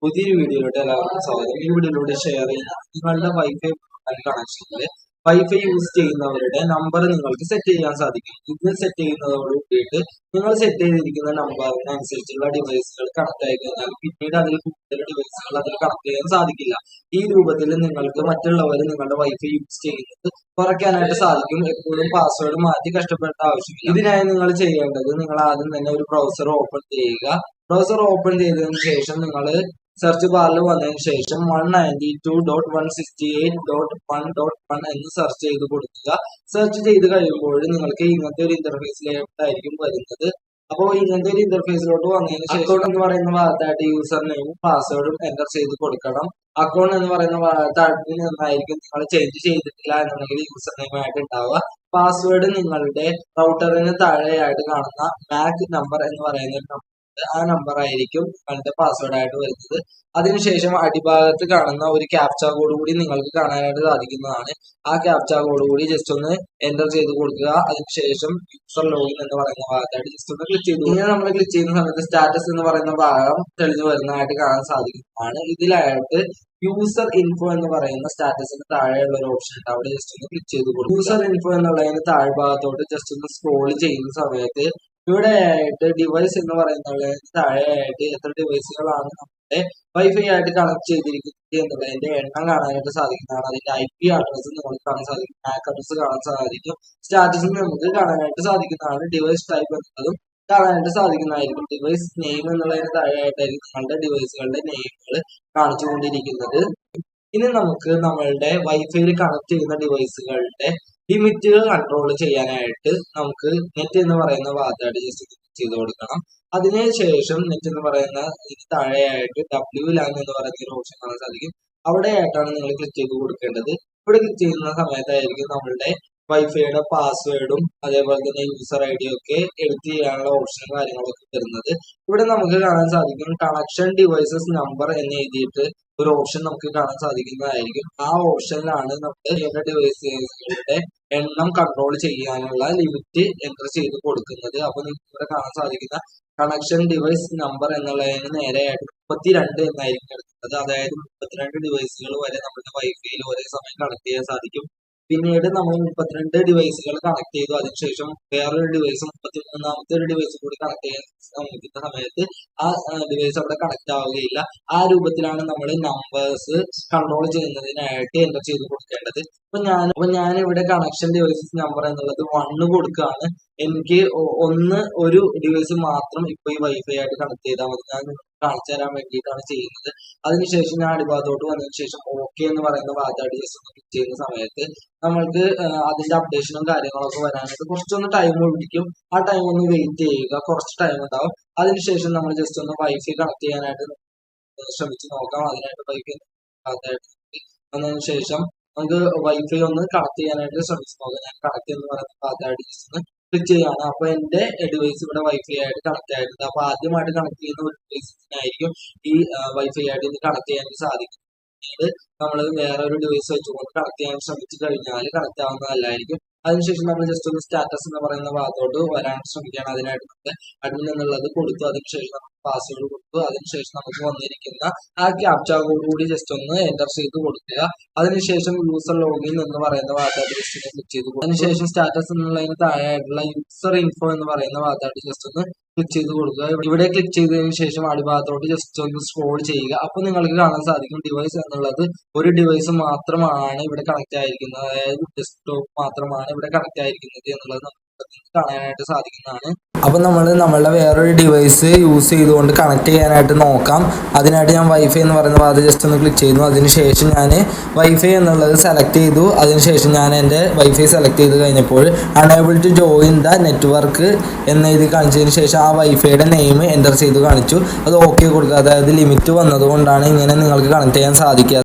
പുതിയൊരു വീഡിയോയിലോട്ട് എല്ലാവർക്കും സ്വാഗതം. ഈ വീഡിയോയിലൂടെ ഷെയർ ചെയ്യുന്ന നിങ്ങളുടെ വൈഫൈ കണക്ഷനിൽ വൈഫൈ യൂസ് ചെയ്യുന്നവരുടെ നമ്പർ നിങ്ങൾക്ക് സെറ്റ് ചെയ്യാൻ സാധിക്കും. ഇത് സെറ്റ് ചെയ്യുന്നതോട് കൂടിയിട്ട് നിങ്ങൾ സെറ്റ് ചെയ്തിരിക്കുന്ന നമ്പറിനനുസരിച്ചുള്ള ഡിവൈസുകൾ കണക്ട് ആയി കഴിഞ്ഞാൽ പിന്നീട് അതിൽ കൂടുതൽ ഡിവൈസുകൾ അതിൽ കണക്ട് ചെയ്യാൻ സാധിക്കില്ല. ഈ രൂപത്തിൽ നിങ്ങൾക്ക് മറ്റുള്ളവർ നിങ്ങളുടെ വൈഫൈ യൂസ് ചെയ്യുന്നത് കുറയ്ക്കാനായിട്ട് സാധിക്കും. എപ്പോഴും പാസ്വേഡ് മാറ്റി കഷ്ടപ്പെടേണ്ട ആവശ്യമില്ല. ഇതിനായി നിങ്ങൾ ചെയ്യേണ്ടത്, നിങ്ങൾ ആദ്യം തന്നെ ഒരു ബ്രൗസർ ഓപ്പൺ ചെയ്യുക. ബ്രൗസർ ഓപ്പൺ ചെയ്തതിനു ശേഷം നിങ്ങൾ സെർച്ച് ബാറിൽ വന്നതിന് ശേഷം 192.168.1.1 എന്ന് സെർച്ച് ചെയ്ത് കൊടുക്കുക. സെർച്ച് ചെയ്ത് കഴിയുമ്പോൾ നിങ്ങൾക്ക് ഇങ്ങനത്തെ ഒരു ഇന്റർഫേസിലോട്ടായിരിക്കും വരുന്നത്. അപ്പോൾ ഇങ്ങനത്തെ ഒരു ഇന്റർഫേസിലോട്ട് വന്നതിന് ശേഷം അക്കൗണ്ട് എന്ന് പറയുന്ന ഭാഗത്തായിട്ട് യൂസർ നെയിമും പാസ്വേഡും എന്റർ ചെയ്ത് കൊടുക്കണം. അക്കൗണ്ട് എന്ന് പറയുന്ന ഭാഗത്തായിട്ട് നിന്നായിരിക്കും നിങ്ങൾ ചേഞ്ച് ചെയ്തിട്ടില്ല എന്നുണ്ടെങ്കിൽ യൂസർ നെയിം ആയിട്ട് ഉണ്ടാവുക. പാസ്വേഡ് നിങ്ങളുടെ റൗട്ടറിന് താഴെയായിട്ട് കാണുന്ന മാക് നമ്പർ എന്ന് പറയുന്ന ആ നമ്പർ ആയിരിക്കും നിങ്ങളുടെ പാസ്വേഡ് ആയിട്ട് വരുന്നത്. അതിനുശേഷം അടിഭാഗത്ത് കാണുന്ന ഒരു ക്യാപ്ച കോഡ് കൂടി നിങ്ങൾക്ക് കാണാനായിട്ട് സാധിക്കുന്നതാണ്. ആ ക്യാപ്ച കോഡ് കൂടി ജസ്റ്റ് ഒന്ന് എന്റർ ചെയ്ത് കൊടുക്കുക. അതിനുശേഷം യൂസർ ലോഗിൻ എന്ന് പറയുന്ന ഭാഗത്തായിട്ട് ജസ്റ്റ് ഒന്ന് ക്ലിക്ക് ചെയ്തു. ഇങ്ങനെ നമ്മൾ ക്ലിക്ക് ചെയ്യുന്ന സമയത്ത് സ്റ്റാറ്റസ് എന്ന് പറയുന്ന ഭാഗം തെളിഞ്ഞു വരുന്നതായിട്ട് കാണാൻ സാധിക്കുന്നതാണ്. ഇതിലായിട്ട് യൂസർ ഇൻഫോ എന്ന് പറയുന്ന സ്റ്റാറ്റസിന് താഴെയുള്ള ഒരു ഓപ്ഷൻ ഉണ്ട്. അവിടെ ജസ്റ്റ് ഒന്ന് ക്ലിക്ക് ചെയ്ത് കൊടുക്കും. യൂസർ ഇൻഫോ എന്നുള്ളതിന് താഴ്ഭാഗത്തോട്ട് ജസ്റ്റ് ഒന്ന് സ്ക്രോൾ ചെയ്യുന്ന സമയത്ത് ഇവിടെ ആയിട്ട് ഡിവൈസ് എന്ന് പറയുന്നത് താഴെയായിട്ട് എത്ര ഡിവൈസുകളാണ് നമ്മുടെ വൈഫൈ ആയിട്ട് കണക്ട് ചെയ്തിരിക്കുന്നത് എന്നുള്ളതിന്റെ എണ്ണം കാണാനായിട്ട് സാധിക്കുന്നതാണ്. അതിന്റെ IP അഡ്രസ് നമുക്ക് കാണാൻ സാധിക്കും, MAC അഡ്രസ് കാണാൻ സാധിക്കും, സ്റ്റാറ്റസിൽ നമുക്ക് കാണാനായിട്ട് സാധിക്കുന്നതാണ്. ഡിവൈസ് ടൈപ്പ് എന്നതും കാണാനായിട്ട് സാധിക്കുന്നതായിരിക്കും. ഡിവൈസ് നെയിം എന്നുള്ളതിന് താഴെയായിട്ടായിരിക്കും നിങ്ങളുടെ ഡിവൈസുകളുടെ നെയിമുകൾ കാണിച്ചുകൊണ്ടിരിക്കുന്നത്. ഇനി നമുക്ക് നമ്മളുടെ വൈഫൈയിൽ കണക്ട് ചെയ്യുന്ന ഡിവൈസുകളുടെ ലിമിറ്റുകൾ കൺട്രോൾ ചെയ്യാനായിട്ട് നമുക്ക് നെറ്റ് എന്ന് പറയുന്ന ഭാഗത്തായിട്ട് ജസ്റ്റ് ക്ലിക്ക് ചെയ്ത് കൊടുക്കണം. അതിനുശേഷം നെറ്റ് എന്ന് പറയുന്ന ഇതിന് താഴെയായിട്ട് WLAN എന്ന് പറയുന്ന ഒരു ഓപ്ഷൻ കാണാൻ സാധിക്കും. അവിടെയായിട്ടാണ് നിങ്ങൾ ക്ലിക്ക് ചെയ്ത് കൊടുക്കേണ്ടത്. ഇവിടെ ക്ലിക്ക് ചെയ്യുന്ന സമയത്തായിരിക്കും നമ്മളുടെ വൈഫൈയുടെ പാസ്വേഡും അതേപോലെ തന്നെ യൂസർ ID ഒക്കെ എഡിറ്റ് ചെയ്യാനുള്ള ഓപ്ഷനും കാര്യങ്ങളൊക്കെ വരുന്നത്. ഇവിടെ നമുക്ക് കാണാൻ സാധിക്കും കണക്ഷൻ ഡിവൈസസ് നമ്പർ എന്ന് എഴുതിയിട്ട് ഒരു ഓപ്ഷൻ നമുക്ക് കാണാൻ സാധിക്കുന്നതായിരിക്കും. ആ ഓപ്ഷനിലാണ് നമ്മുടെ ഡിവൈസുകളുടെ എണ്ണം കൺട്രോൾ ചെയ്യാനുള്ള ലിമിറ്റ് എൻ്റർ ചെയ്ത് കൊടുക്കുന്നത്. അപ്പൊ നിങ്ങൾക്ക് ഇവിടെ കാണാൻ സാധിക്കുന്ന കണക്ഷൻ ഡിവൈസ് നമ്പർ എന്നുള്ളതിന് നേരെയായിട്ട് 32 എന്നായിരിക്കും എടുക്കുന്നത്. അതായത് 32 ഡിവൈസുകൾ വരെ നമ്മുടെ വൈഫൈയിൽ ഒരേ സമയം കണക്ട് ചെയ്യാൻ സാധിക്കും. പിന്നീട് നമ്മൾ 32 ഡിവൈസുകൾ കണക്ട് ചെയ്തു. അതിനുശേഷം വേറൊരു ഡിവൈസ് 33ാമത്തെ ഒരു ഡിവൈസ് കൂടി കണക്ട് ചെയ്യാൻ ശ്രമിക്കുന്ന സമയത്ത് ആ ഡിവൈസ് അവിടെ കണക്ട് ആവുകയില്ല. ആ രൂപത്തിലാണ് നമ്മൾ നമ്പേഴ്സ് കൺട്രോൾ ചെയ്യുന്നതിനായിട്ട് എൻ്റർ ചെയ്ത് കൊടുക്കേണ്ടത്. അപ്പൊ ഞാൻ ഇവിടെ കണക്ഷൻ ഡിവൈസസ് നമ്പർ എന്നുള്ളത് 1 കൊടുക്കുകയാണ്. എനിക്ക് ഒരു ഡിവൈസ് മാത്രം ഇപ്പൊ ഈ വൈഫൈ ആയിട്ട് കണക്ട് ചെയ്താൽ മതി. ഞാൻ കാണിച്ചു തരാൻ വേണ്ടിയിട്ടാണ് ചെയ്യുന്നത്. അതിനുശേഷം ഞാൻ അടിഭാഗത്തോട്ട് വന്നതിന് ശേഷം ഓക്കെ എന്ന് പറയുന്ന ഭാഗത്തായിട്ട് ജസ്റ്റ് ഒന്ന് ക്ലിക്ക് ചെയ്യുന്ന സമയത്ത് നമ്മൾക്ക് അതിന്റെ അപ്ഡേഷനും കാര്യങ്ങളൊക്കെ വരാനായിട്ട് കുറച്ചൊന്ന് ടൈം പിടിക്കും. ആ ടൈം ഒന്ന് വെയിറ്റ് ചെയ്യുക, കുറച്ച് ടൈം ഉണ്ടാവും. അതിനുശേഷം നമ്മൾ ജസ്റ്റ് ഒന്ന് വൈഫൈ കണക്ട് ചെയ്യാനായിട്ട് ശ്രമിച്ച് നോക്കാം. അതിനായിട്ട് വൈഫൈ ഭാഗത്തായിട്ട് വന്നതിന് ശേഷം നമുക്ക് വൈഫൈ ഒന്ന് കണക്ട് ചെയ്യാനായിട്ട് ശ്രമിച്ച് നോക്കാം. ഞാൻ കണക്ട് എന്ന് പറയുന്ന ഭാഗത്തായിട്ട് ജസ്റ്റ് ഒന്ന് ക്ലിക്ക് ചെയ്യാണ്. അപ്പൊ എന്റെ ഡിവൈസ് ഇവിടെ വൈഫൈ ആയിട്ട് കണക്ട് ആയിട്ടുണ്ട്. അപ്പൊ ആദ്യമായിട്ട് കണക്ട് ചെയ്യുന്ന ഒരു ഡിവൈസിനായിരിക്കും ഈ വൈഫൈ ആയിട്ട് ഇത് കണക്ട് ചെയ്യാൻ സാധിക്കും. നമ്മൾ വേറെ ഒരു ഡിവൈസ് വെച്ചുകൊണ്ട് കണക്ട് ചെയ്യാൻ ശ്രമിച്ചു കഴിഞ്ഞാൽ കണക്ട് ആവുന്നതല്ലായിരിക്കും. അതിനുശേഷം നമ്മൾ ജസ്റ്റ് ഒന്ന് സ്റ്റാറ്റസ് എന്ന് പറയുന്ന ഭാഗത്തോട്ട് വരാൻ ശ്രമിക്കുകയാണ്. അതിനായിട്ട് നമുക്ക് അഡ്മിൻ എന്നുള്ളത് കൊടുത്തു. അതിനുശേഷം നമുക്ക് പാസ്വേഡ് കൊടുത്തു. അതിനുശേഷം നമുക്ക് വന്നിരിക്കുന്ന ആ ക്യാപ്ച കോഡ് കൂടി ജസ്റ്റ് ഒന്ന് എൻ്റർ ചെയ്ത് കൊടുക്കുക. അതിനുശേഷം യൂസർ ലോഗിൻ എന്ന് പറയുന്ന ഭാഗത്തായിട്ട് ജസ്റ്റ് ഒന്ന് ക്ലിക്ക് ചെയ്ത് കൊടുക്കുക. അതിനുശേഷം സ്റ്റാറ്റസ് എന്നുള്ളതിന് താഴെയായിട്ടുള്ള യൂസർ ഇൻഫോ എന്ന് പറയുന്ന ഭാഗത്തായിട്ട് ജസ്റ്റ് ഒന്ന് ക്ലിക്ക് ചെയ്ത് കൊടുക്കുക. ഇവിടെ ക്ലിക്ക് ചെയ്തതിനു ശേഷം അടിഭാഗത്തോട്ട് ജസ്റ്റ് ഒന്ന് സ്ക്രോൾ ചെയ്യുക. അപ്പൊ നിങ്ങൾക്ക് കാണാൻ സാധിക്കും ഡിവൈസ് എന്നുള്ളത് ഒരു ഡിവൈസ് മാത്രമാണ് ഇവിടെ കണക്ട് ആയിരിക്കുന്നത്. അതായത് ഡെസ്ക്ടോപ്പ് മാത്രമാണ് ഇവിടെ കണക്ട് ആയിരിക്കുന്നത് എന്നുള്ളത് നമുക്ക് കാണാനായിട്ട് സാധിക്കുന്നതാണ്. അപ്പൊ നമ്മളുടെ വേറൊരു ഡിവൈസ് യൂസ് ചെയ്തുകൊണ്ട് കണക്ട് ചെയ്യാനായിട്ട് നോക്കാം. അതിനായിട്ട് ഞാൻ വൈഫൈ എന്ന് പറയുന്ന ഭാഗത്ത് ജസ്റ്റ് ഒന്ന് ക്ലിക്ക് ചെയ്തു. അതിനുശേഷം ഞാൻ വൈഫൈ എന്നുള്ളത് സെലക്ട് ചെയ്തു. അതിനുശേഷം ഞാൻ എൻ്റെ വൈഫൈ സെലക്ട് ചെയ്ത് കഴിഞ്ഞപ്പോൾ unable to join the network എന്നെഴുതി കാണിച്ചതിന് ശേഷം ആ വൈഫൈയുടെ നെയിം എൻ്റർ ചെയ്ത് കാണിച്ചു. അത് ഓക്കെ കൊടുക്കുക. അതായത് ലിമിറ്റ് വന്നതുകൊണ്ടാണ് ഇങ്ങനെ നിങ്ങൾക്ക് കണക്ട് ചെയ്യാൻ സാധിക്കുക.